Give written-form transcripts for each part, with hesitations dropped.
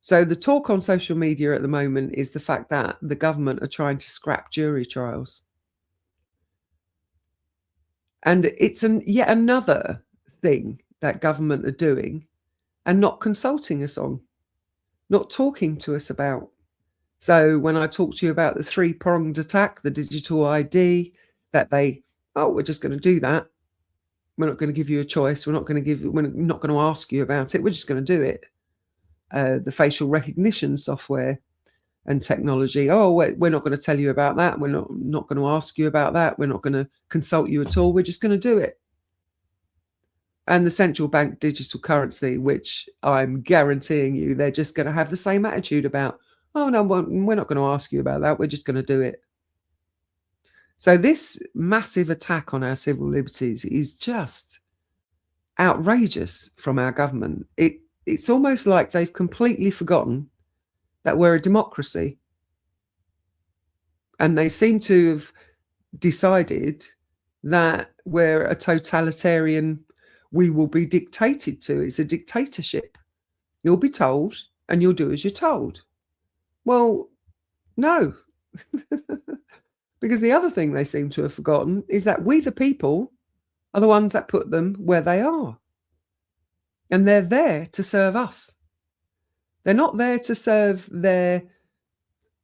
So the talk on social media at the moment is the fact that the government are trying to scrap jury trials. And it's yet another thing that government are doing and not consulting us on, not talking to us about. So when I talk to you about the three-pronged attack, the digital ID, that we're just going to do that. We're not going to give you a choice. We're not going to ask you about it. We're just going to do it. The facial recognition software and technology. Oh, we're not going to tell you about that. We're not going to ask you about that. We're not going to consult you at all. We're just going to do it. And the central bank digital currency, which I'm guaranteeing you, they're just going to have the same attitude about, oh, no, we're not going to ask you about that. We're just going to do it. So this massive attack on our civil liberties is just outrageous from our government. It's almost like they've completely forgotten that we're a democracy. And they seem to have decided that we're a totalitarian, we will be dictated to. It's a dictatorship. You'll be told and you'll do as you're told. Well, no. Because the other thing they seem to have forgotten is that we, the people, are the ones that put them where they are. And they're there to serve us. They're not there to serve their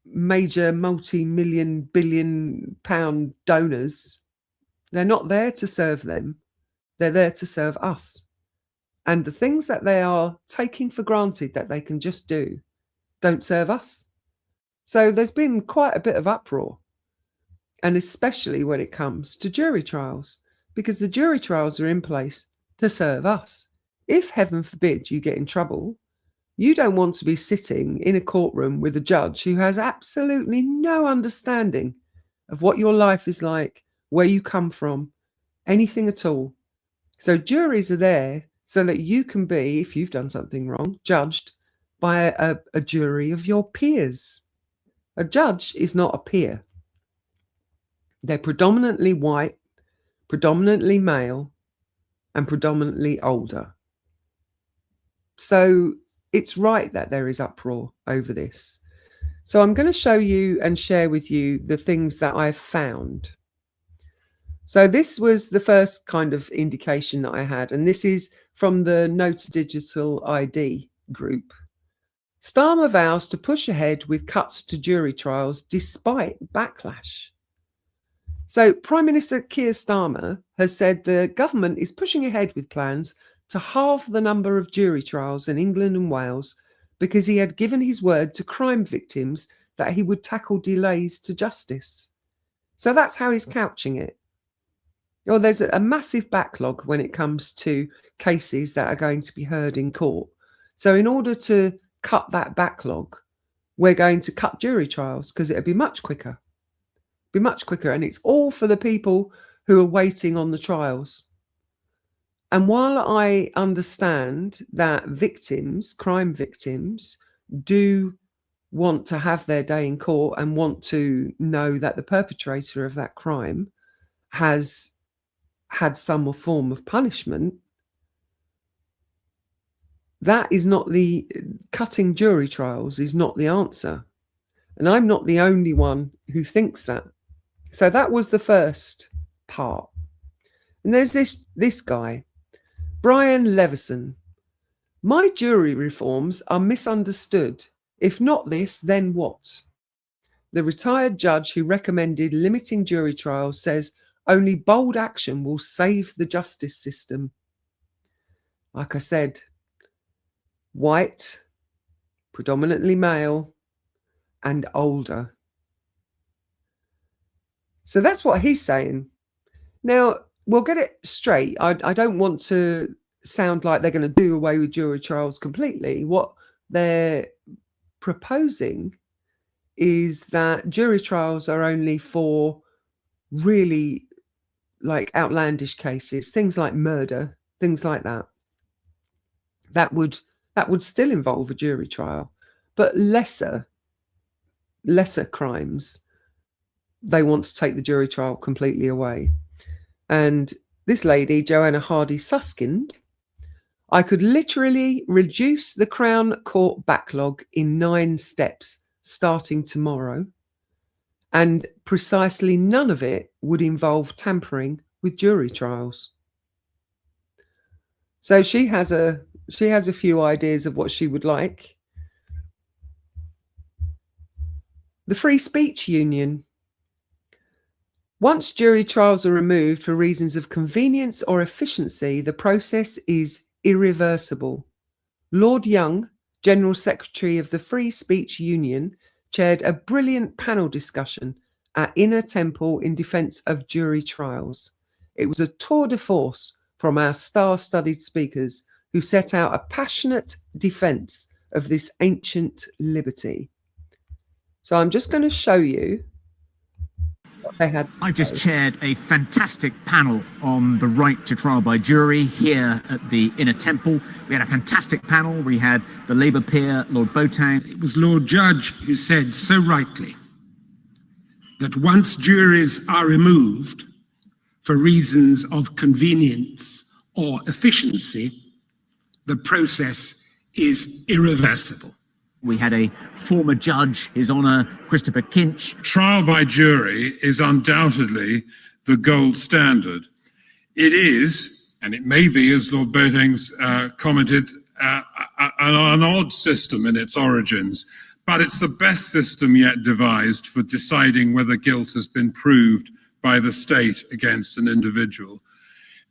major multi-million, billion-pound donors. They're not there to serve them. They're there to serve us. And the things that they are taking for granted that they can just do don't serve us. So there's been quite a bit of uproar. And especially when it comes to jury trials, because the jury trials are in place to serve us. If, heaven forbid, you get in trouble, you don't want to be sitting in a courtroom with a judge who has absolutely no understanding of what your life is like, where you come from, anything at all. So juries are there so that you can be, if you've done something wrong, judged by a jury of your peers. A judge is not a peer. They're predominantly white, predominantly male, and predominantly older. So it's right that there is uproar over this. So I'm going to show you and share with you the things that I've found. So this was the first kind of indication that I had, and this is from the No to Digital ID group. Starmer vows to push ahead with cuts to jury trials despite backlash. So Prime Minister Keir Starmer has said the government is pushing ahead with plans to halve the number of jury trials in England and Wales because he had given his word to crime victims that he would tackle delays to justice. So that's how he's couching it. Well, there's a massive backlog when it comes to cases that are going to be heard in court. So in order to cut that backlog, we're going to cut jury trials because it'll be much quicker. And it's all for the people who are waiting on the trials. And while I understand that victims, crime victims, do want to have their day in court and want to know that the perpetrator of that crime has had some form of punishment, that is not the cutting jury trials is not the answer. And I'm not the only one who thinks that. So that was the first part. And there's this guy, Brian Levison. My jury reforms are misunderstood. If not this, then what? The retired judge who recommended limiting jury trials says only bold action will save the justice system. Like I said, white, predominantly male, and older. So that's what he's saying. Now, we'll get it straight. I don't want to sound like they're going to do away with jury trials completely. What they're proposing is that jury trials are only for really like outlandish cases, things like murder, things like that. That would still involve a jury trial, but lesser crimes, they want to take the jury trial completely away. And this lady, Joanna Hardy Suskind, I could literally reduce the Crown Court backlog in 9 steps starting tomorrow, and precisely none of it would involve tampering with jury trials. So she has a few ideas of what she would like. The Free Speech Union. Once jury trials are removed for reasons of convenience or efficiency, the process is irreversible. Lord Young, General Secretary of the Free Speech Union, chaired a brilliant panel discussion at Inner Temple in defence of jury trials. It was a tour de force from our star-studded speakers who set out a passionate defence of this ancient liberty. So I'm just going to show you what they had. I just chaired a fantastic panel on the right to trial by jury here at the Inner Temple. We had a fantastic panel. We had the Labour peer, Lord Boateng. It was Lord Judge who said so rightly that once juries are removed for reasons of convenience or efficiency, the process is irreversible. We had a former judge, His Honour Christopher Kinch. Trial by jury is undoubtedly the gold standard. It is, and it may be, as Lord Boateng's commented, an odd system in its origins, but it's the best system yet devised for deciding whether guilt has been proved by the state against an individual.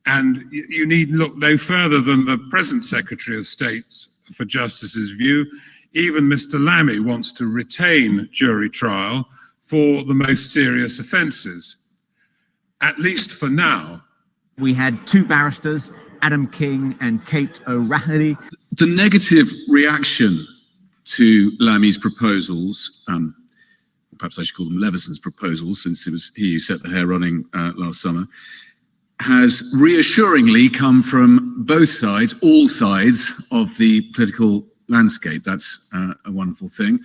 And you need look no further than the present Secretary of State for Justice's view. Even Mr. Lammy wants to retain jury trial for the most serious offences, at least for now. We had 2 barristers, Adam King and Kate O'Rahilly. The negative reaction to Lammy's proposals, perhaps I should call them Levison's proposals, since it was he who set the hair running last summer, has reassuringly come from both sides, all sides of the political landscape. That's a wonderful thing.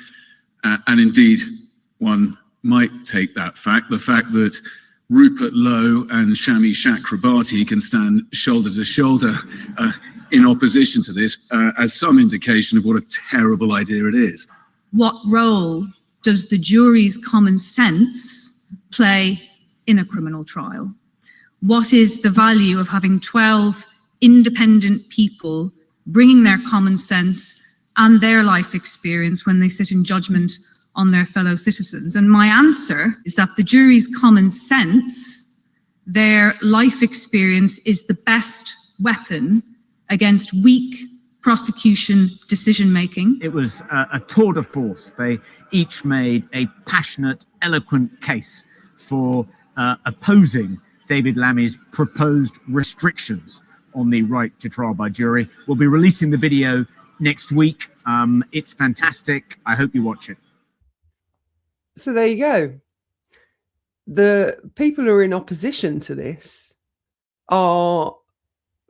And indeed, one might take that fact, the fact that Rupert Lowe and Shami Chakrabarti can stand shoulder to shoulder in opposition to this as some indication of what a terrible idea it is. What role does the jury's common sense play in a criminal trial? What is the value of having 12 independent people bringing their common sense and their life experience when they sit in judgment on their fellow citizens? And my answer is that the jury's common sense, their life experience, is the best weapon against weak prosecution decision-making. It was a tour de force. They each made a passionate, eloquent case for opposing David Lammy's proposed restrictions on the right to trial by jury. We'll be releasing the video next week. It's fantastic. I hope you watch it. So there you go. The people who are in opposition to this are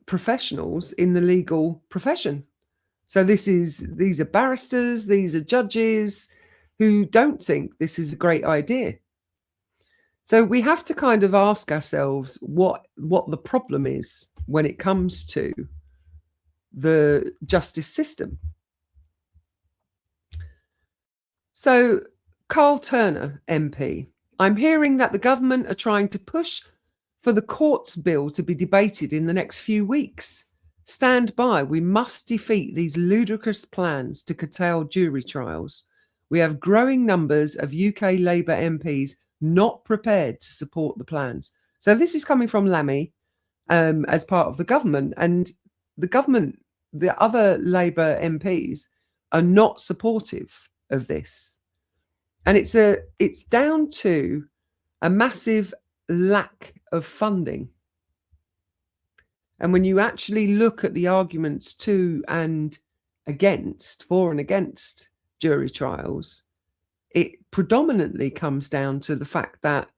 professionals in the legal profession. So these are barristers, these are judges who don't think this is a great idea. So we have to kind of ask ourselves what the problem is when it comes to the justice system. So Carl Turner, MP, I'm hearing that the government are trying to push for the courts bill to be debated in the next few weeks. Stand by. We must defeat these ludicrous plans to curtail jury trials. We have growing numbers of UK Labour MPs not prepared to support the plans. So this is coming from Lammy as part of the government, and the government, the other Labour MPs, are not supportive of this. And it's down to a massive lack of funding. And when you actually look at the arguments to and against, for and against jury trials, it predominantly comes down to the fact that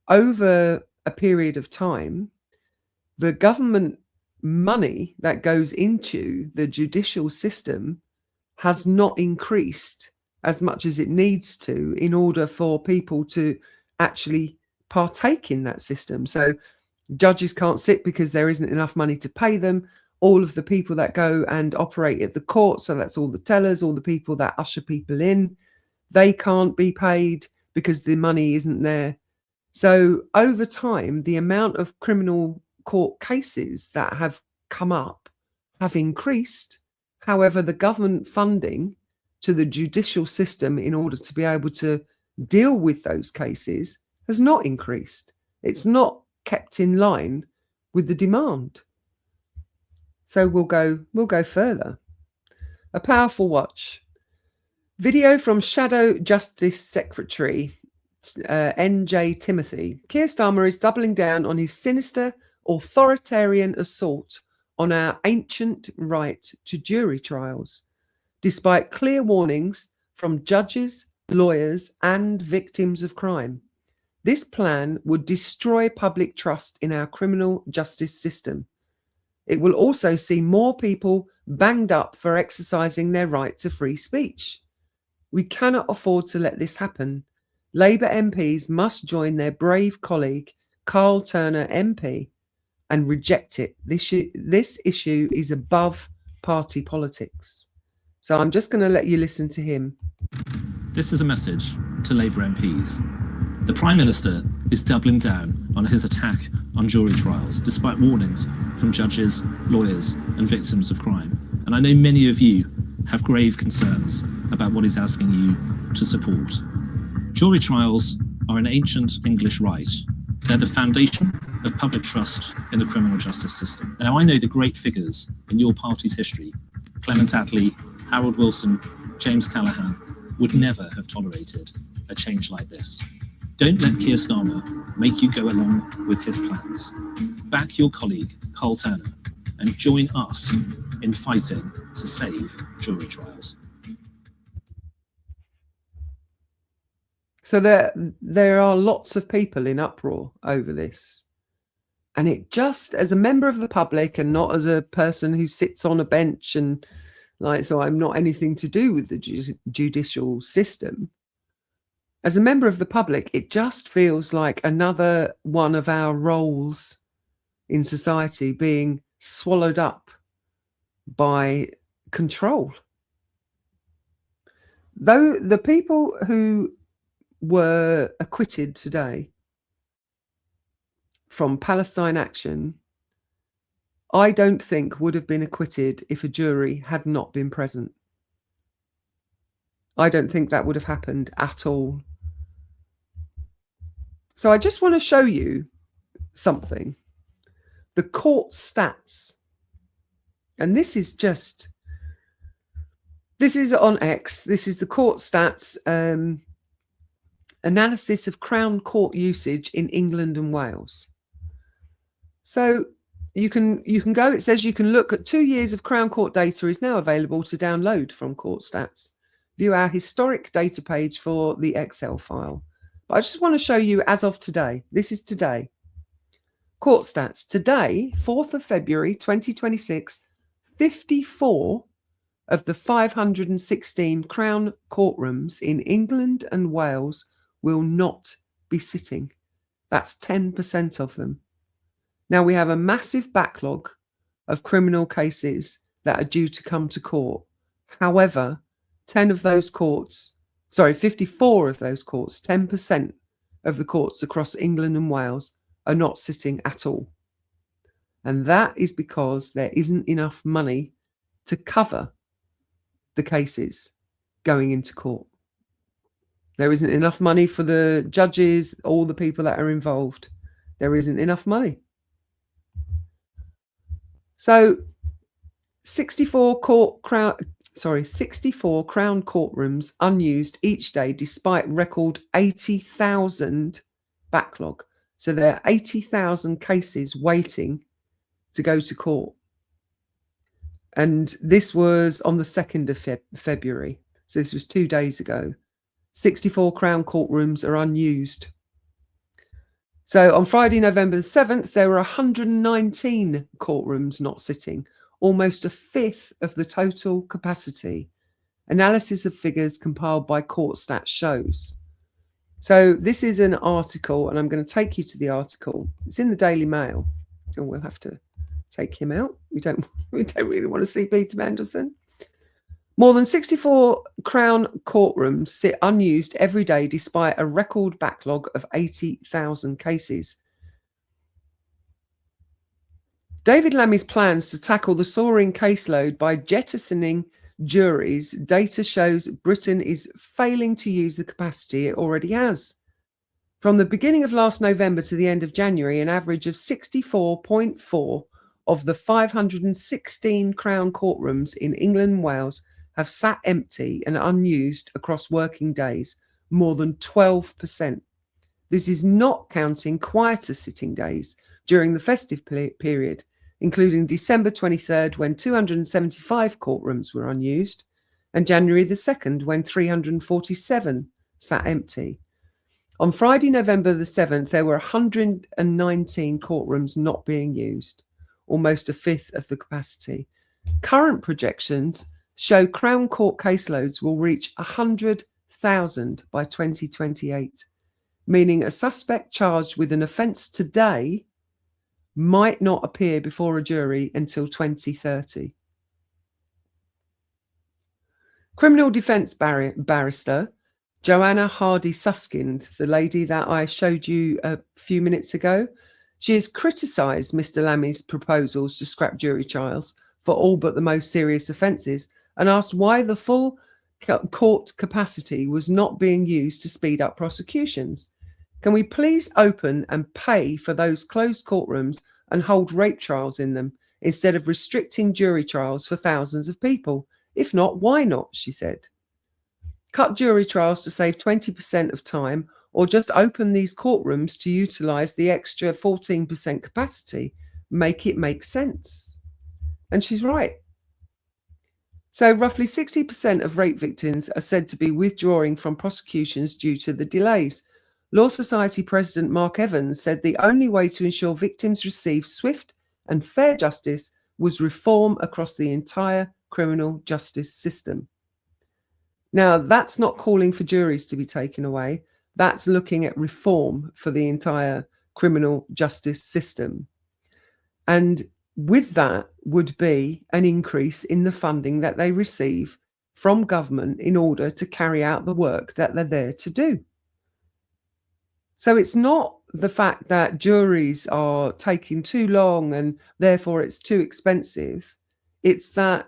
over a period of time, the government money that goes into the judicial system has not increased as much as it needs to in order for people to actually partake in that system. So judges can't sit because there isn't enough money to pay them, all of the people that go and operate at the court, so that's all the tellers, all the people that usher people in, they can't be paid because the money isn't there. So over time, the amount of criminal court cases that have come up have increased. However, the government funding to the judicial system in order to be able to deal with those cases has not increased. It's not kept in line with the demand. So we'll go further. A powerful watch. Video from Shadow Justice Secretary N.J. Timothy. Keir Starmer is doubling down on his sinister authoritarian assault on our ancient right to jury trials, despite clear warnings from judges, lawyers, and victims of crime. This plan would destroy public trust in our criminal justice system. It will also see more people banged up for exercising their right to free speech. We cannot afford to let this happen. Labour MPs must join their brave colleague, Carl Turner MP, and reject it. This issue is above party politics. So I'm just going to let you listen to him. This is a message to Labour MPs. The Prime Minister is doubling down on his attack on jury trials, despite warnings from judges, lawyers, and victims of crime. And I know many of you have grave concerns about what he's asking you to support. Jury trials are an ancient English right. They're the foundation of public trust in the criminal justice system. Now, I know the great figures in your party's history, Clement Attlee, Harold Wilson, James Callaghan, would never have tolerated a change like this. Don't let Keir Starmer make you go along with his plans. Back your colleague, Carl Turner, and join us in fighting to save jury trials. So there are lots of people in uproar over this. And it just, as a member of the public and not as a person who sits on a bench and so I'm not anything to do with the judicial system. As a member of the public, it just feels like another one of our roles in society being swallowed up by control. Though the people who were acquitted today from Palestine Action, I don't think would have been acquitted if a jury had not been present. I don't think that would have happened at all. So I just want to show you something. The court stats. And this is on X. This is the court stats analysis of Crown Court usage in England and Wales. So you can go, it says you can look at 2 years of Crown Court data is now available to download from Court Stats. View our historic data page for the Excel file. But I just want to show you as of today. This is today. Court Stats. Today, 4th of February 2026, 54 of the 516 Crown courtrooms in England and Wales will not be sitting. That's 10% of them. Now, we have a massive backlog of criminal cases that are due to come to court. However, 54 of those courts, 10% of the courts across England and Wales are not sitting at all. And that is because there isn't enough money to cover the cases going into court. There isn't enough money for the judges, all the people that are involved. There isn't enough money. So 64 Crown courtrooms unused each day despite record 80,000 backlog. So there are 80,000 cases waiting to go to court. And this was on the 2nd of February. So this was 2 days ago. 64 Crown courtrooms are unused. So on Friday, November the 7th, there were 119 courtrooms not sitting, almost a fifth of the total capacity. Analysis of figures compiled by Court Stats shows. So this is an article, and I'm going to take you to the article. It's in the Daily Mail, and we'll have to take him out. We don't really want to see Peter Mandelson. More than 64 Crown courtrooms sit unused every day despite a record backlog of 80,000 cases. David Lammy's plans to tackle the soaring caseload by jettisoning juries data shows Britain is failing to use the capacity it already has. From the beginning of last November to the end of January, an average of 64.4 of the 516 Crown courtrooms in England and Wales have sat empty and unused across working days, more than 12%. This is not counting quieter sitting days during the festive period, including December 23rd, when 275 courtrooms were unused, and January the 2nd, when 347 sat empty. On Friday, November the 7th, there were 119 courtrooms not being used, almost a fifth of the capacity. Current projections show Crown Court caseloads will reach 100,000 by 2028, meaning a suspect charged with an offence today might not appear before a jury until 2030. Criminal defence barrister Joanna Hardy-Suskind, the lady that I showed you a few minutes ago, she has criticised Mr Lammy's proposals to scrap jury trials for all but the most serious offences and asked why the full court capacity was not being used to speed up prosecutions. Can we please open and pay for those closed courtrooms and hold rape trials in them instead of restricting jury trials for thousands of people? If not, why not, she said. Cut jury trials to save 20% of time, or just open these courtrooms to utilise the extra 14% capacity. Make it make sense. And she's right. So roughly 60% of rape victims are said to be withdrawing from prosecutions due to the delays. Law Society President Mark Evans said the only way to ensure victims receive swift and fair justice was reform across the entire criminal justice system. Now, that's not calling for juries to be taken away. That's looking at reform for the entire criminal justice system. And with that would be an increase in the funding that they receive from government in order to carry out the work that they're there to do. So it's not the fact that juries are taking too long and therefore it's too expensive. It's that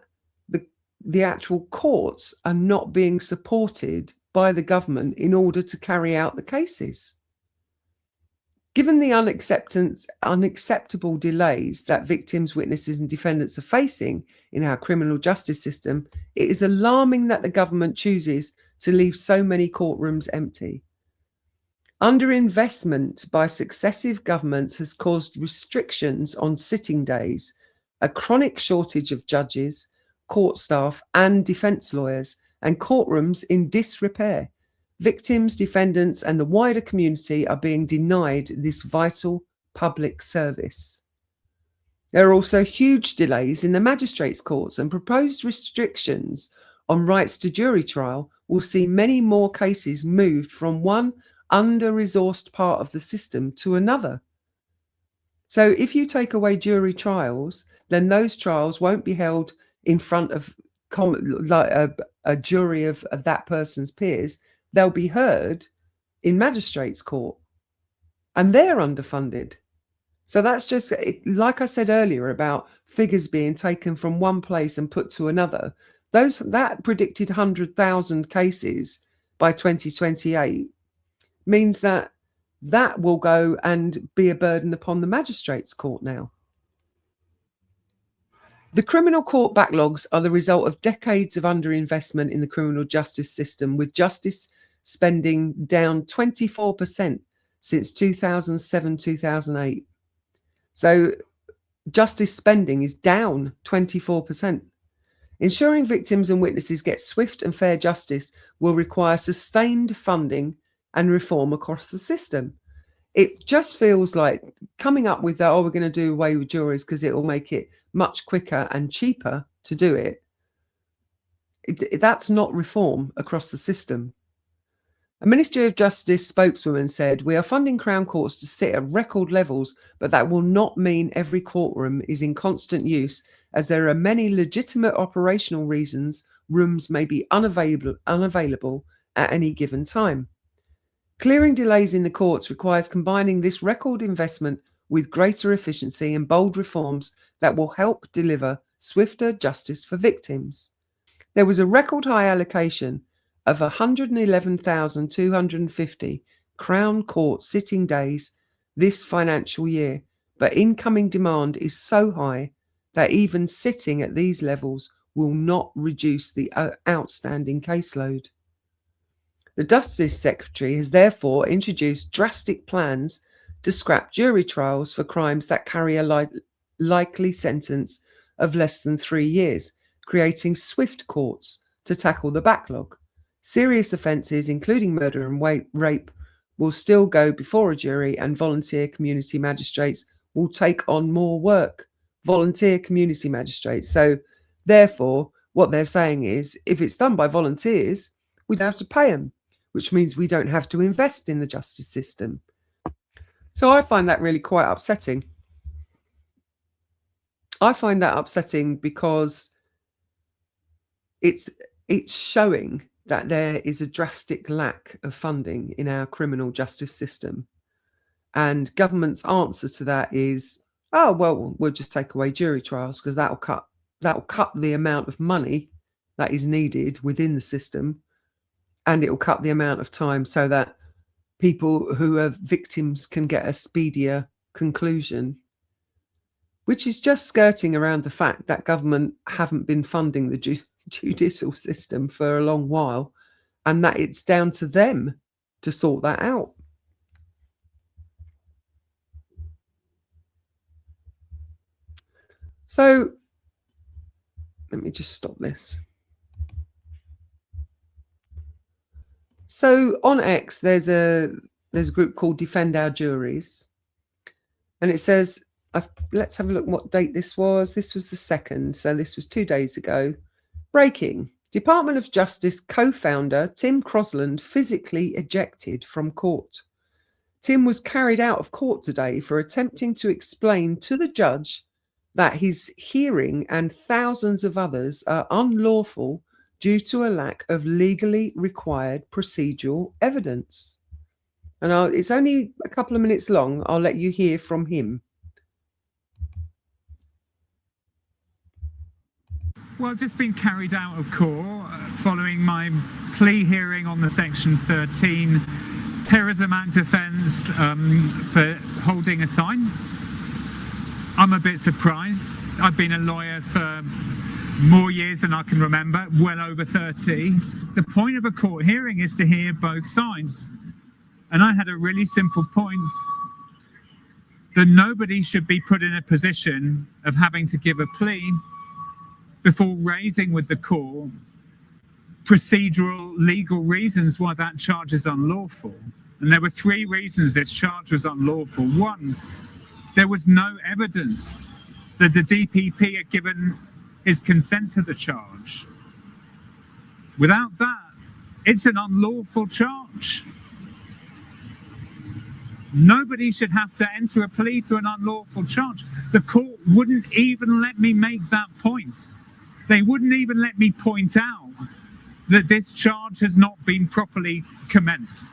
the actual courts are not being supported by the government in order to carry out the cases. Given the unacceptable delays that victims, witnesses and defendants are facing in our criminal justice system, it is alarming that the government chooses to leave so many courtrooms empty. Underinvestment by successive governments has caused restrictions on sitting days, a chronic shortage of judges, court staff and defence lawyers, and courtrooms in disrepair. Victims, defendants and the wider community are being denied this vital public service. There are also huge delays in the magistrates' courts, and proposed restrictions on rights to jury trial will see many more cases moved from one under-resourced part of the system to another. So if you take away jury trials, then those trials won't be held in front of a jury of that person's peers. They'll be heard in magistrates' court, and they're underfunded. So that's just, like I said earlier about figures being taken from one place and put to another. That predicted 100,000 cases by 2028 means that will go and be a burden upon the magistrates' court now. The criminal court backlogs are the result of decades of underinvestment in the criminal justice system, with justice spending down 24% since 2007-2008. So justice spending is down 24%. Ensuring victims and witnesses get swift and fair justice will require sustained funding and reform across the system. It just feels like coming up with that, we're going to do away with juries because it will make it much quicker and cheaper to do it. That's not reform across the system. A Ministry of Justice spokeswoman said, "We are funding Crown Courts to sit at record levels, but that will not mean every courtroom is in constant use, as there are many legitimate operational reasons rooms may be unavailable at any given time. Clearing delays in the courts requires combining this record investment with greater efficiency and bold reforms that will help deliver swifter justice for victims." There was a record high allocation of 111,250 Crown Court sitting days this financial year, but incoming demand is so high that even sitting at these levels will not reduce the outstanding caseload. The Justice Secretary has therefore introduced drastic plans to scrap jury trials for crimes that carry a likely sentence of less than 3 years, creating swift courts to tackle the backlog. Serious offences, including murder and rape, will still go before a jury, and volunteer community magistrates will take on more work. Volunteer community magistrates. So therefore, what they're saying is, if it's done by volunteers, we don't have to pay them, which means we don't have to invest in the justice system. So I find that really quite upsetting. I find that upsetting because it's showing that there is a drastic lack of funding in our criminal justice system. And government's answer to that is, oh, well, we'll just take away jury trials because that'll cut the amount of money that is needed within the system, and it will cut the amount of time so that people who are victims can get a speedier conclusion, which is just skirting around the fact that government haven't been funding the judicial system for a long while, and that it's down to them to sort that out. So let me just stop this. So on X, there's a group called Defend Our Juries, and it says, let's have a look what date this was. This was the 2nd, so this was 2 days ago. Breaking: Department of Justice co-founder Tim Crosland physically ejected from court. Tim was carried out of court today for attempting to explain to the judge that his hearing and thousands of others are unlawful due to a lack of legally required procedural evidence. And it's only a couple of minutes long. I'll let you hear from him. Well, I've just been carried out of court following my plea hearing on the Section 13 Terrorism Act offence for holding a sign. I'm a bit surprised. I've been a lawyer for more years than I can remember, well over 30. The point of a court hearing is to hear both sides. And I had a really simple point, that nobody should be put in a position of having to give a plea before raising with the court procedural legal reasons why that charge is unlawful. And there were 3 reasons this charge was unlawful. 1, there was no evidence that the DPP had given his consent to the charge. Without that, it's an unlawful charge. Nobody should have to enter a plea to an unlawful charge. The court wouldn't even let me make that point. They wouldn't even let me point out that this charge has not been properly commenced.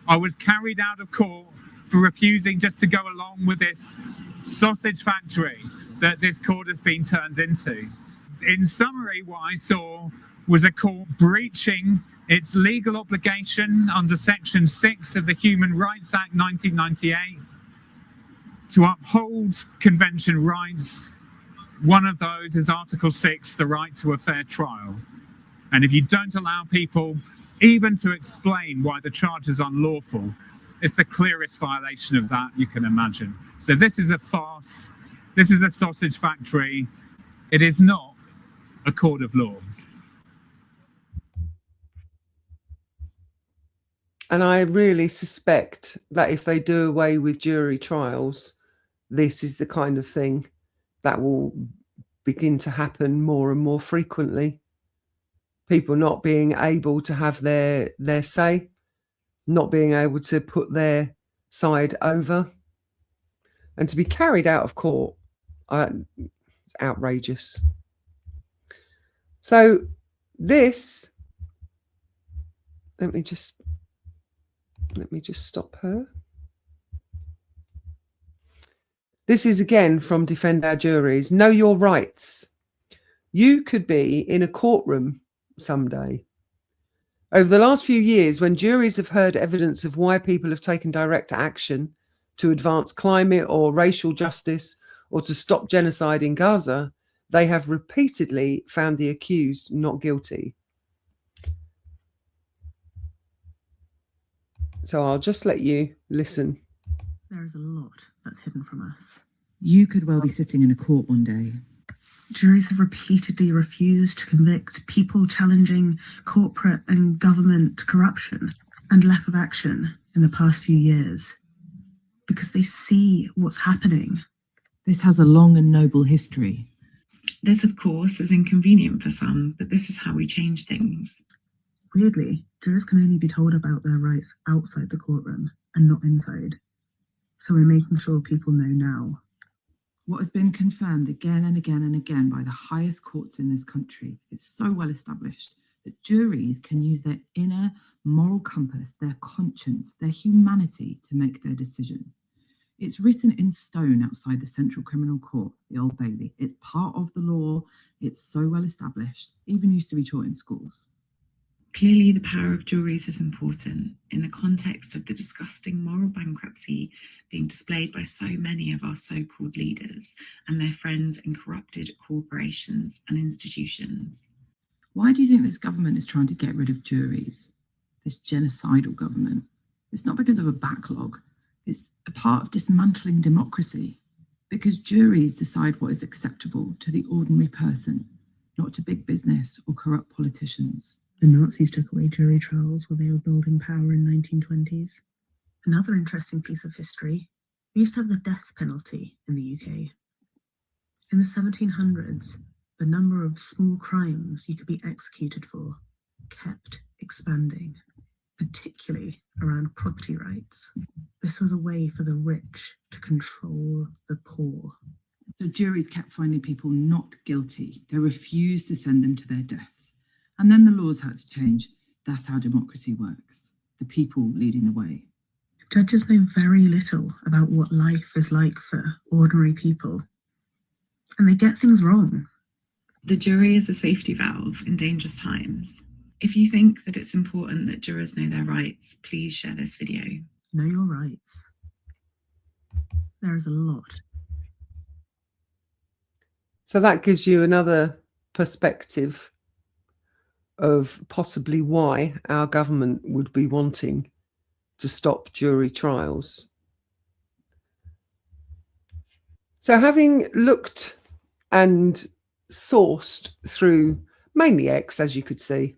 I was carried out of court for refusing just to go along with this sausage factory that this court has been turned into. In summary, what I saw was a court breaching its legal obligation under Section 6 of the Human Rights Act 1998 to uphold convention rights. One of those is Article 6, the right to a fair trial. And if you don't allow people even to explain why the charge is unlawful, it's the clearest violation of that you can imagine. So this is a farce. This is a sausage factory. It is not a court of law. And I really suspect that if they do away with jury trials, this is the kind of thing that will begin to happen more and more frequently. People not being able to have their say. not being able to put their side over, and to be carried out of court. It's outrageous. So this, let me just stop her. This is again from Defend Our Juries. Know your rights. You could be in a courtroom someday. Over the last few years, when juries have heard evidence of why people have taken direct action to advance climate or racial justice or to stop genocide in Gaza, they have repeatedly found the accused not guilty. So I'll just let you listen. There is a lot that's hidden from us. You could well be sitting in a court one day. Juries have repeatedly refused to convict people challenging corporate and government corruption and lack of action in the past few years because they see what's happening. This has a long and noble history. This, of course, is inconvenient for some, but this is how we change things. Weirdly, jurors can only be told about their rights outside the courtroom and not inside. So we're making sure people know now. What has been confirmed again and again and again by the highest courts in this country is so well established that juries can use their inner moral compass, their conscience, their humanity to make their decision. It's written in stone outside the Central Criminal Court, the Old Bailey. It's part of the law. It's so well established, even used to be taught in schools. Clearly, the power of juries is important in the context of the disgusting moral bankruptcy being displayed by so many of our so-called leaders and their friends in corrupted corporations and institutions. Why do you think this government is trying to get rid of juries? This genocidal government? It's not because of a backlog. It's a part of dismantling democracy, because juries decide what is acceptable to the ordinary person, not to big business or corrupt politicians. The Nazis took away jury trials while they were building power in 1920s. Another interesting piece of history, we used to have the death penalty in the UK. In the 1700s, the number of small crimes you could be executed for kept expanding, particularly around property rights. This was a way for the rich to control the poor. So juries kept finding people not guilty. They refused to send them to their deaths. And then the laws had to change. That's how democracy works. The people leading the way. Judges know very little about what life is like for ordinary people. And they get things wrong. The jury is a safety valve in dangerous times. If you think that it's important that jurors know their rights, please share this video. Know your rights. There is a lot. So that gives you another perspective of possibly why our government would be wanting to stop jury trials. So having looked and sourced through mainly X, as you could see,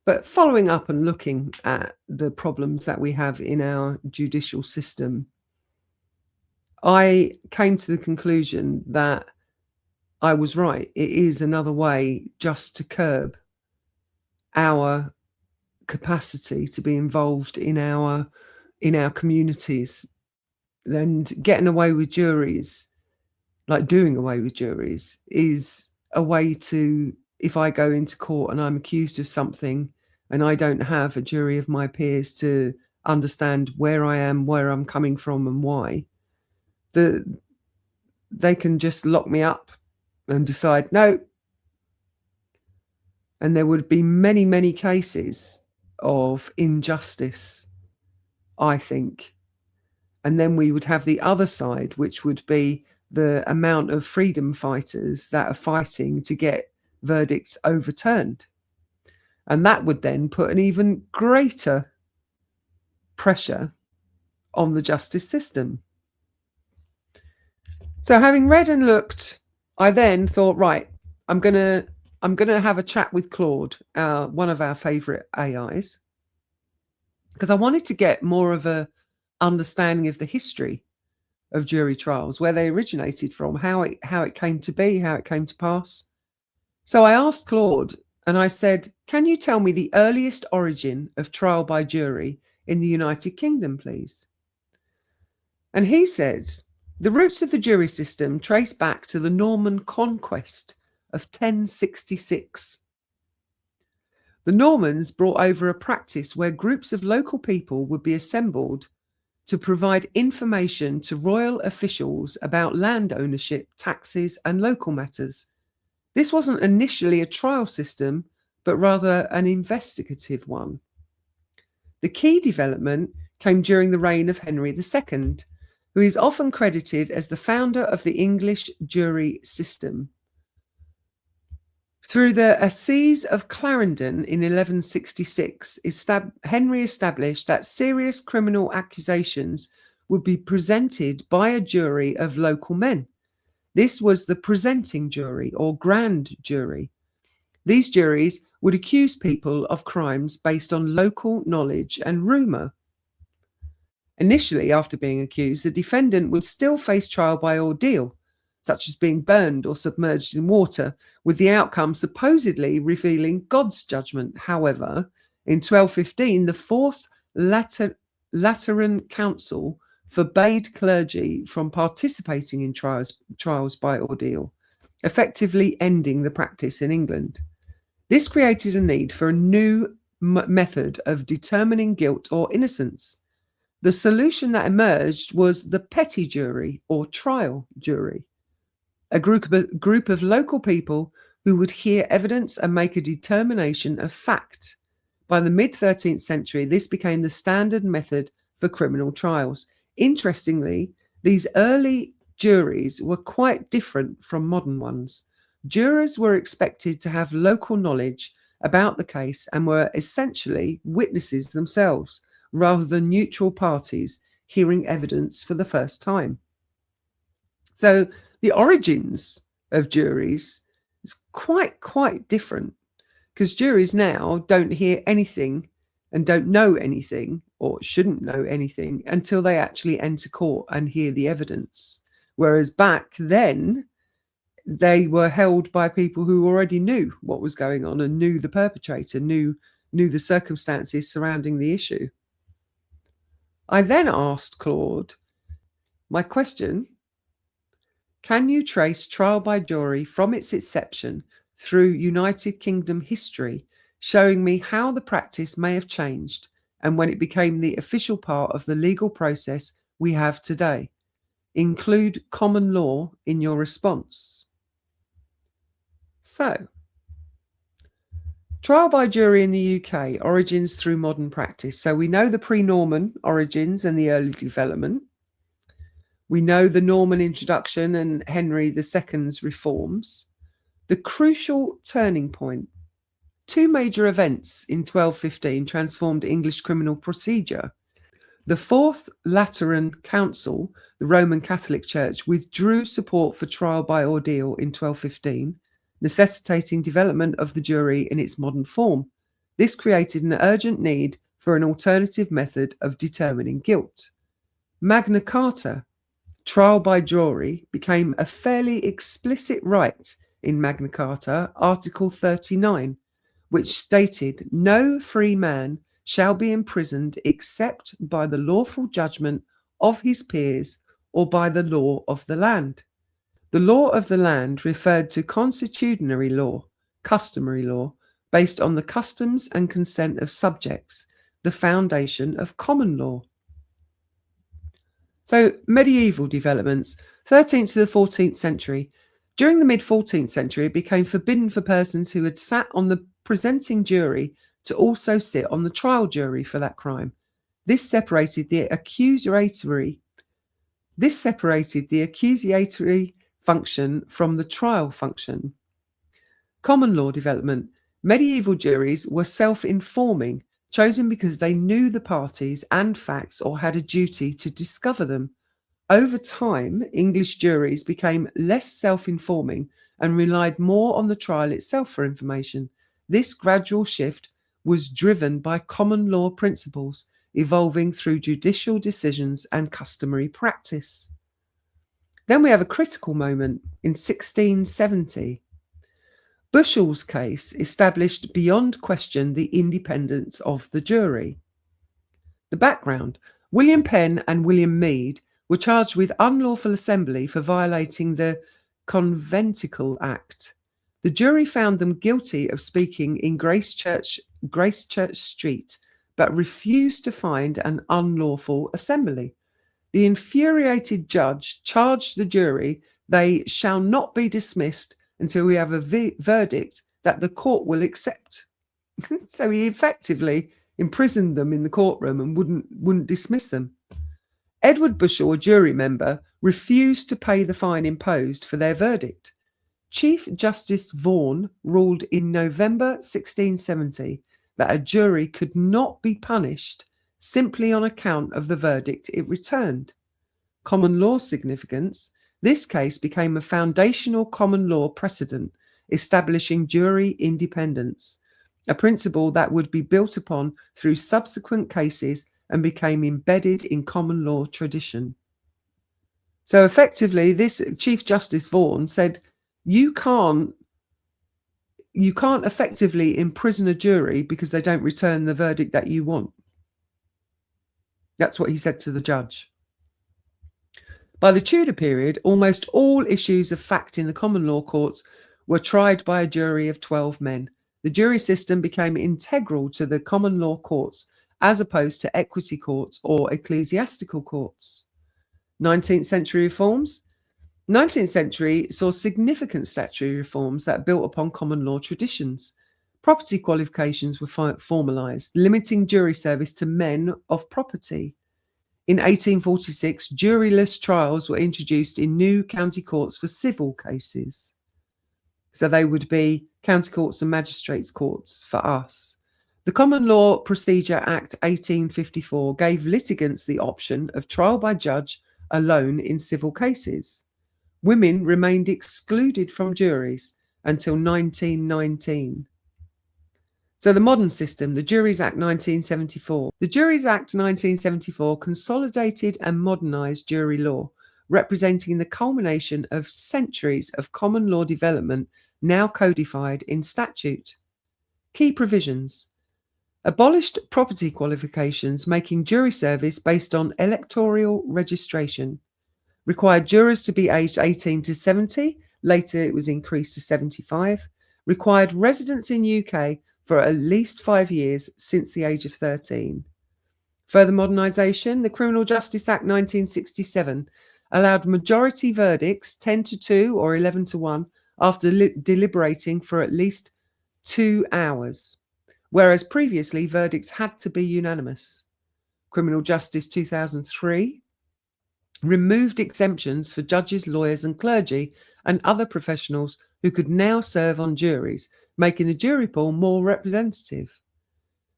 but following up and looking at the problems that we have in our judicial system, I came to the conclusion that I was right. It is another way just to curb our capacity to be involved in our communities. And getting away with juries, like doing away with juries, is a way to, if I go into court and I'm accused of something and I don't have a jury of my peers to understand where I am, where I'm coming from and why, they can just lock me up and decide no. And there would be many, many cases of injustice, I think. And then we would have the other side, which would be the amount of freedom fighters that are fighting to get verdicts overturned. And that would then put an even greater pressure on the justice system. So having read and looked, I then thought, right, I'm going to have a chat with Claude, one of our favorite AIs, because I wanted to get more of a understanding of the history of jury trials, where they originated from, how it came to be, how it came to pass. So I asked Claude and I said, can you tell me the earliest origin of trial by jury in the United Kingdom, please? And he says, the roots of the jury system trace back to the Norman conquest of 1066. The Normans brought over a practice where groups of local people would be assembled to provide information to royal officials about land ownership, taxes, and local matters. This wasn't initially a trial system, but rather an investigative one. The key development came during the reign of Henry II, who is often credited as the founder of the English jury system. Through the Assize of Clarendon in 1166, Henry established that serious criminal accusations would be presented by a jury of local men. This was the presenting jury or grand jury. These juries would accuse people of crimes based on local knowledge and rumour. Initially, after being accused, the defendant would still face trial by ordeal, such as being burned or submerged in water, with the outcome supposedly revealing God's judgment. However, in 1215, the Fourth Lateran Council forbade clergy from participating in trials by ordeal, effectively ending the practice in England. This created a need for a new method of determining guilt or innocence. The solution that emerged was the petty jury or trial jury, a group of local people who would hear evidence and make a determination of fact. By the mid-13th century, this became the standard method for criminal trials. Interestingly, these early juries were quite different from modern ones. Jurors were expected to have local knowledge about the case and were essentially witnesses themselves, rather than neutral parties hearing evidence for the first time. So the origins of juries is quite different, because juries now don't hear anything and don't know anything, or shouldn't know anything, until they actually enter court and hear the evidence. Whereas back then, they were held by people who already knew what was going on and knew the perpetrator, knew the circumstances surrounding the issue. I then asked Claude my question: can you trace trial by jury from its inception through United Kingdom history, showing me how the practice may have changed and when it became the official part of the legal process we have today? Include common law in your response. So, trial by jury in the UK, origins through modern practice. So we know the pre-Norman origins and the early development. We know the Norman introduction and Henry II's reforms. The crucial turning point. Two major events in 1215 transformed English criminal procedure. The Fourth Lateran Council, the Roman Catholic Church, withdrew support for trial by ordeal in 1215, necessitating development of the jury in its modern form. This created an urgent need for an alternative method of determining guilt. Magna Carta, trial by jury, became a fairly explicit right in Magna Carta, Article 39, which stated no free man shall be imprisoned except by the lawful judgment of his peers or by the law of the land. The law of the land referred to consuetudinary law, customary law, based on the customs and consent of subjects, the foundation of common law. So, medieval developments, 13th to the 14th century. During the mid-14th century, it became forbidden for persons who had sat on the presenting jury to also sit on the trial jury for that crime. This separated the accusatory function from the trial function. Common law development. Medieval juries were self-informing, chosen because they knew the parties and facts or had a duty to discover them. Over time, English juries became less self-informing and relied more on the trial itself for information. This gradual shift was driven by common law principles, evolving through judicial decisions and customary practice. Then we have a critical moment in 1670. Bushell's case established beyond question the independence of the jury. The background: William Penn and William Mead were charged with unlawful assembly for violating the Conventicle Act. The jury found them guilty of speaking in Grace Church Street, but refused to find an unlawful assembly. The infuriated judge charged the jury, "They shall not be dismissed until we have a verdict that the court will accept." So he effectively imprisoned them in the courtroom and wouldn't dismiss them. Edward Bushell, a jury member, refused to pay the fine imposed for their verdict. Chief Justice Vaughan ruled in November 1670 that a jury could not be punished simply on account of the verdict it returned. Common law significance: this case became a foundational common law precedent establishing jury independence, a principle that would be built upon through subsequent cases and became embedded in common law tradition. So effectively, this Chief Justice Vaughan said, you can't effectively imprison a jury because they don't return the verdict that you want. That's what he said to the judge. By the Tudor period, almost all issues of fact in the common law courts were tried by a jury of 12 men. The jury system became integral to the common law courts as opposed to equity courts or ecclesiastical courts. 19th century reforms. 19th century saw significant statutory reforms that built upon common law traditions. Property qualifications were formalised, limiting jury service to men of property. In 1846, juryless trials were introduced in new county courts for civil cases. So they would be county courts and magistrates' courts for us. The Common Law Procedure Act 1854 gave litigants the option of trial by judge alone in civil cases. Women remained excluded from juries until 1919. So the modern system, the Juries Act 1974. The Juries Act 1974 consolidated and modernised jury law, representing the culmination of centuries of common law development now codified in statute. Key provisions: abolished property qualifications, making jury service based on electoral registration. Required jurors to be aged 18 to 70. Later it was increased to 75. Required residence in UK for at least 5 years since the age of 13. Further modernisation: the Criminal Justice Act 1967 allowed majority verdicts 10 to 2 or 11 to 1 after deliberating for at least 2 hours, whereas previously verdicts had to be unanimous. Criminal Justice 2003 removed exemptions for judges, lawyers and clergy and other professionals who could now serve on juries, making the jury pool more representative.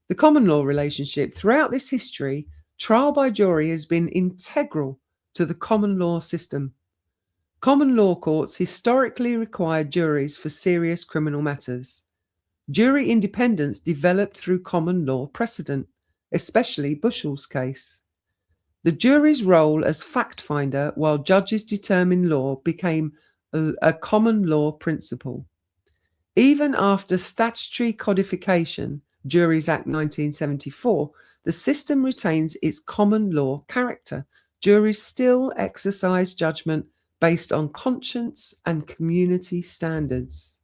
The common law relationship: throughout this history, trial by jury has been integral to the common law system. Common law courts historically required juries for serious criminal matters. Jury independence developed through common law precedent, especially Bushell's case. The jury's role as fact finder while judges determine law became a common law principle. Even after statutory codification, Juries Act 1974, the system retains its common law character. Juries still exercise judgment based on conscience and community standards.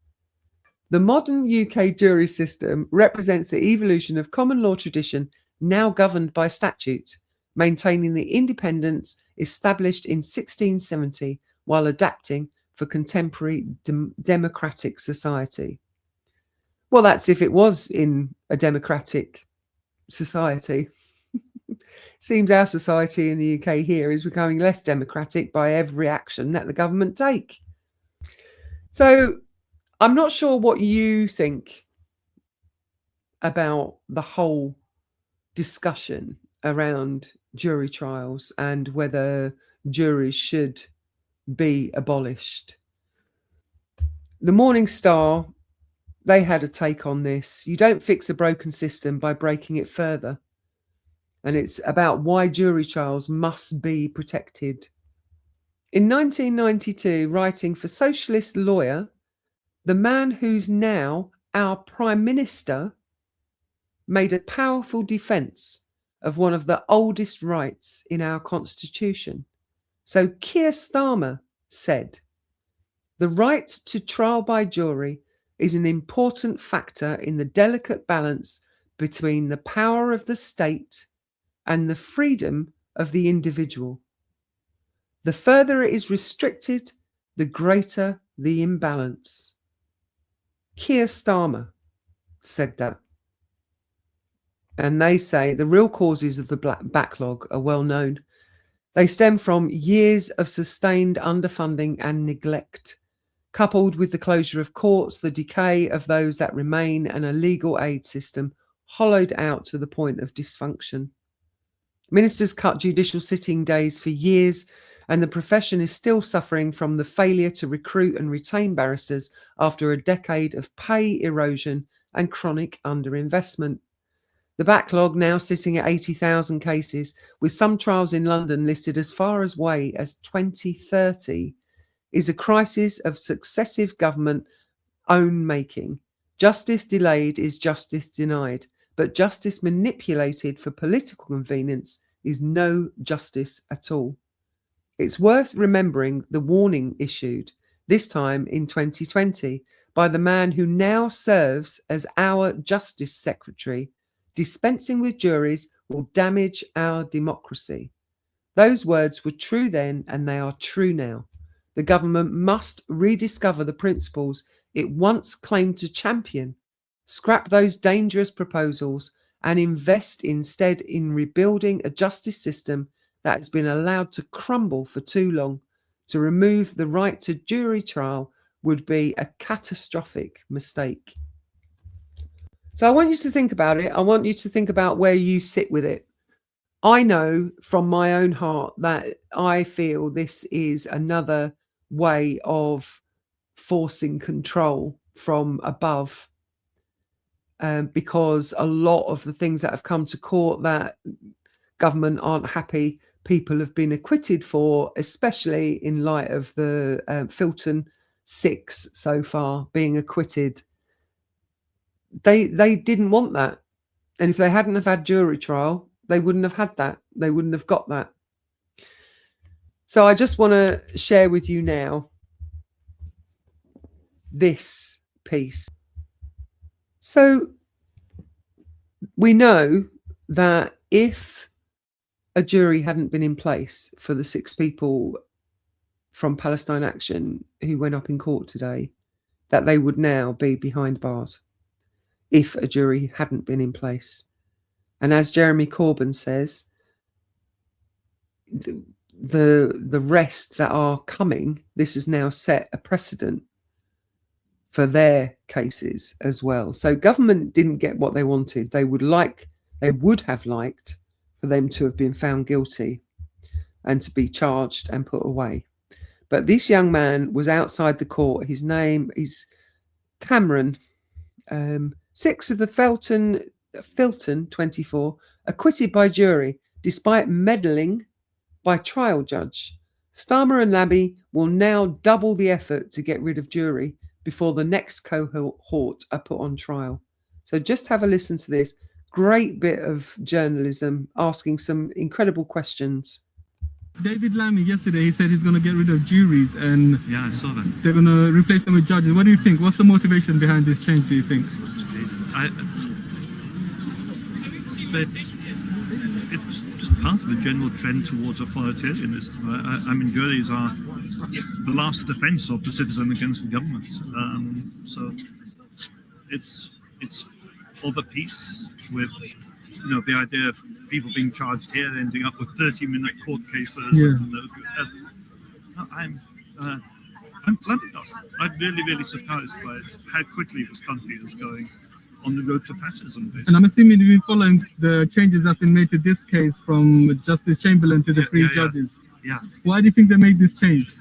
The modern UK jury system represents the evolution of common law tradition now governed by statute, maintaining the independence established in 1670 while adapting for contemporary democratic society. Well, that's if it was in a democratic society. Seems our society in the UK here is becoming less democratic by every action that the government take. So I'm not sure what you think about the whole discussion around jury trials and whether juries should be abolished. The Morning Star, they had a take on this. You don't fix a broken system by breaking it further. And it's about why jury trials must be protected. In 1992, writing for Socialist Lawyer, the man who's now our Prime Minister made a powerful defence of one of the oldest rights in our constitution. So Keir Starmer said, "The right to trial by jury is an important factor in the delicate balance between the power of the state and the freedom of the individual. The further it is restricted, the greater the imbalance." Keir Starmer said that. And they say the real causes of the backlog are well known. They stem from years of sustained underfunding and neglect, coupled with the closure of courts, the decay of those that remain, and a legal aid system hollowed out to the point of dysfunction. Ministers cut judicial sitting days for years, and the profession is still suffering from the failure to recruit and retain barristers after a decade of pay erosion and chronic underinvestment. The backlog, now sitting at 80,000 cases, with some trials in London listed as far away as 2030, is a crisis of successive government own making. Justice delayed is justice denied, but justice manipulated for political convenience is no justice at all. It's worth remembering the warning issued, this time in 2020, by the man who now serves as our Justice Secretary. Dispensing with juries will damage our democracy. Those words were true then, and they are true now. The government must rediscover the principles it once claimed to champion, scrap those dangerous proposals, and invest instead in rebuilding a justice system that has been allowed to crumble for too long. To remove the right to jury trial would be a catastrophic mistake. So I want you to think about it. I want you to think about where you sit with it. I know from my own heart that I feel this is another way of forcing control from above, because a lot of the things that have come to court that government aren't happy people have been acquitted for, especially in light of the Filton 6 so far being acquitted. They didn't want that. And if they hadn't have had jury trial, they wouldn't have had that. They wouldn't have got that. So I just want to share with you now this piece. So we know that if a jury hadn't been in place for the 6 people from Palestine Action who went up in court today, that they would now be behind bars. If a jury hadn't been in place. And as Jeremy Corbyn says, the rest that are coming, this has now set a precedent for their cases as well. So government didn't get what they wanted. They would have liked for them to have been found guilty and to be charged and put away. But this young man was outside the court. His name is Cameron. 6 of the Filton 24 acquitted by jury despite meddling by trial judge. Starmer and Lammy will now double the effort to get rid of jury before the next cohort are put on trial. So just have a listen to this. Great bit of journalism asking some incredible questions. David Lammy, yesterday, he said he's going to get rid of juries and yeah, I saw that. They're going to replace them with judges. What do you think? What's the motivation behind this change, do you think? It's just part of the general trend towards authoritarianism. I mean, juries are the last defense of the citizen against the government. So it's of a piece with, the idea of people being charged here ending up with 30-minute court cases. Yeah. I'm flabbergasted. I'm really, really surprised by how quickly this country is going on the road to fascism. Basically. And I'm assuming you've been following the changes that's been made to this case from Justice Chamberlain to the 3 judges. Yeah. Why do you think they made this change?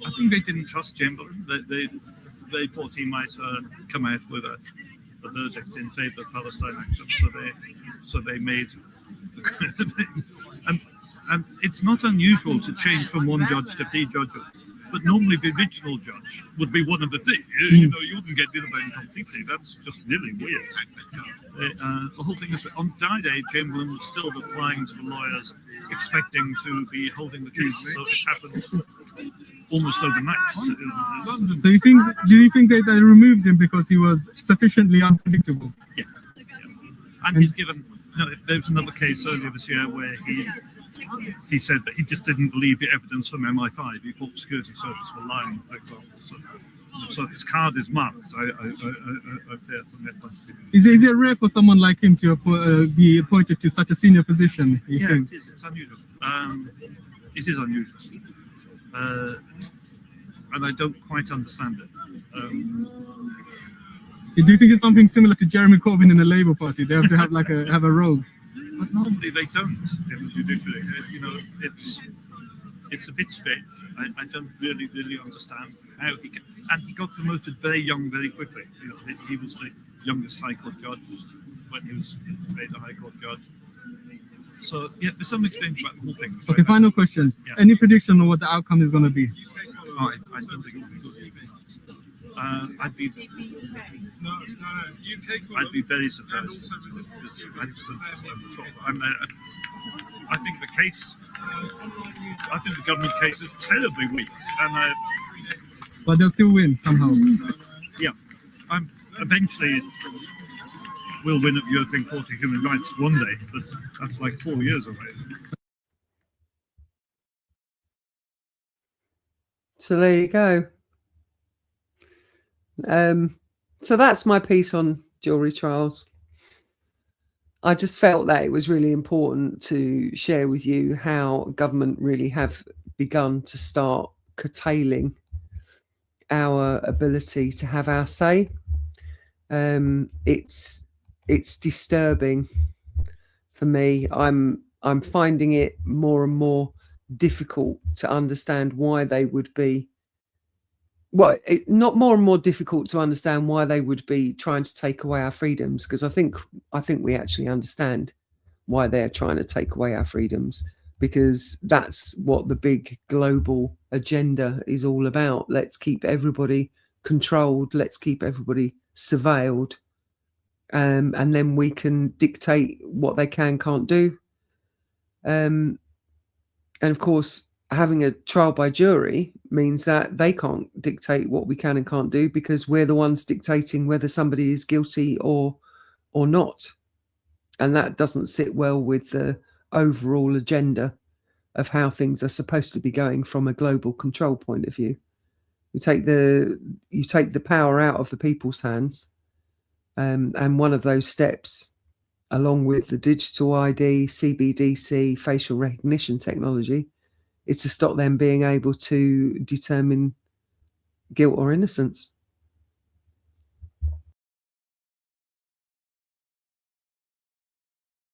I think they didn't trust Chamberlain. They thought he might come out with a verdict in favour of Palestine Action, so they made. and it's not unusual to change from one judge to 3 judges. But normally the original judge would be one of the 3. You wouldn't get rid of him completely. That's just really weird. The whole thing is, on Friday, Chamberlain was still replying to the lawyers, expecting to be holding the case, so it happened almost overnight. So do you think that they removed him because he was sufficiently unpredictable? Yeah. And he's given, there's another case earlier this year where he said that he just didn't believe the evidence from MI5. He thought the security service were lying, for example. So his card is marked. Is it rare for someone like him to be appointed to such a senior position? Yeah, it is. It's unusual. It is unusual. And I don't quite understand it. Do you think it's something similar to Jeremy Corbyn in the Labour Party? They have to have have a rogue. But normally they don't in the judiciary. It's a bit strange. I don't really understand how he got promoted very young, very quickly. He was the youngest High Court judge when he was made a High Court judge. So yeah, there's something strange about the whole thing. Okay, final question. Yeah. Any prediction on what the outcome is going to be? Oh, I don't think it will be good. I'd be very surprised. I think the government case is terribly weak, and but they'll still win somehow. Yeah, eventually we'll win at the European Court of Human Rights one day, but that's like 4 years away. So there you go. So that's my piece on jury trials. I just felt that it was really important to share with you how government really have begun to start curtailing our ability to have our say. It's disturbing for me. I'm finding it more and more difficult to understand why they would be not more and more difficult to understand why they would be trying to take away our freedoms, because I think we actually understand why they're trying to take away our freedoms, because that's what the big global agenda is all about. Let's keep everybody controlled, let's keep everybody surveilled, and then we can dictate what they can't do. And of course, having a trial by jury means that they can't dictate what we can and can't do, because we're the ones dictating whether somebody is guilty or not. And that doesn't sit well with the overall agenda of how things are supposed to be going from a global control point of view. You take the power out of the people's hands, and one of those steps, along with the digital ID, CBDC, facial recognition technology, is to stop them being able to determine guilt or innocence.